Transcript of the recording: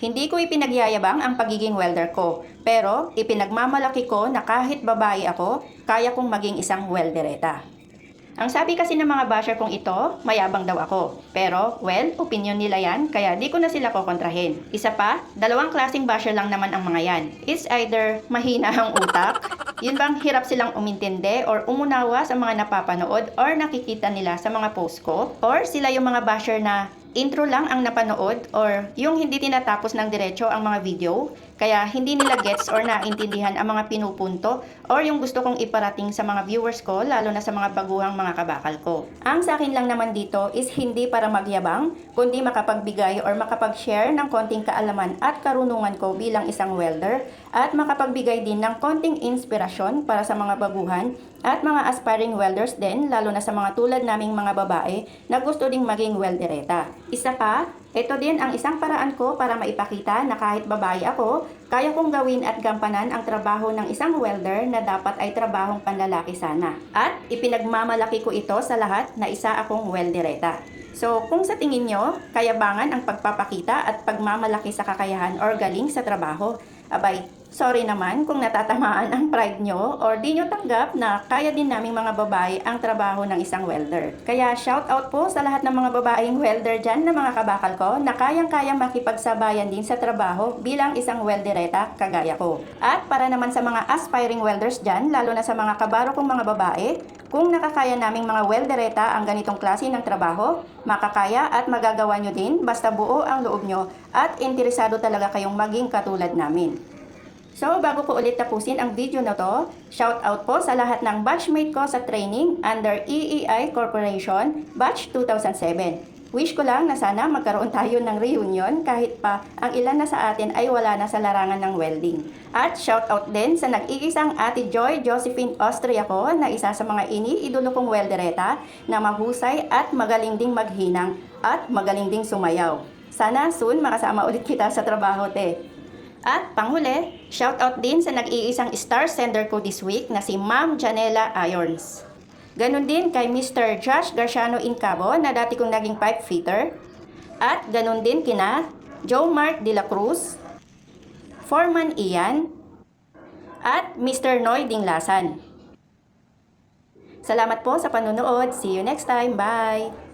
Hindi ko ipinagyayabang ang pagiging welder ko, pero ipinagmamalaki ko na kahit babae ako, kaya kong maging isang weldereta. Ang sabi kasi ng mga basher kong ito, mayabang daw ako. Pero, well, opinion nila yan, kaya di ko na sila kokontrahin. Isa pa, dalawang klaseng basher lang naman ang mga yan. It's either mahina ang utak, yun bang hirap silang umintindi or umunawa sa mga napapanood or nakikita nila sa mga post ko, or sila yung mga basher na intro lang ang napanood or yung hindi tinatapos ng diretso ang mga video, kaya hindi nila gets or naintindihan ang mga pinupunto or yung gusto kong iparating sa mga viewers ko, lalo na sa mga baguhang mga kabakal ko. Ang sa akin lang naman dito is hindi para magyabang, kundi makapagbigay or makapag-share ng konting kaalaman at karunungan ko bilang isang welder at makapagbigay din ng konting inspirasyon para sa mga baguhan at mga aspiring welders din, lalo na sa mga tulad naming mga babae na gusto ding maging weldereta. Isa pa, ito din ang isang paraan ko para maipakita na kahit babae ako, kaya kong gawin at gampanan ang trabaho ng isang welder na dapat ay trabahong panlalaki sana. At ipinagmamalaki ko ito sa lahat na isa akong weldereta. So, kung sa tingin nyo, kayabangan ang pagpapakita at pagmamalaki sa kakayahan or galing sa trabaho, abay, sorry naman kung natatamaan ang pride nyo or di nyo tanggap na kaya din naming mga babae ang trabaho ng isang welder. Kaya shout out po sa lahat ng mga babaeng welder dyan na mga kabakal ko na kayang-kayang makipagsabayan din sa trabaho bilang isang weldereta kagaya ko. At para naman sa mga aspiring welders dyan, lalo na sa mga kabaro kong mga babae, kung nakakaya naming mga weldereta ang ganitong klase ng trabaho, makakaya at magagawa nyo din basta buo ang loob nyo at interesado talaga kayong maging katulad namin. So, bago ko ulit tapusin ang video na to, shout out po sa lahat ng batchmate ko sa training under EEI Corporation Batch 2007. Wish ko lang na sana magkaroon tayo ng reunion kahit pa ang ilan na sa atin ay wala na sa larangan ng welding. At shout out din sa nag-iisang Ate Joy Josephine Austria ko na isa sa mga iniidolo kong weldereta na mahusay at magaling ding maghinang at magaling ding sumayaw. Sana soon makasama ulit kita sa trabaho, te. At panghuli, shoutout din sa nag-iisang star sender ko this week na si Ma'am Janela Irons. Ganon din kay Mr. Josh Garciano Incabo na dati kong naging pipe fitter. At ganon din kina Joe Mark de la Cruz, Foreman Ian, at Mr. Noy Dinglasan. Salamat po sa panonood. See you next time. Bye!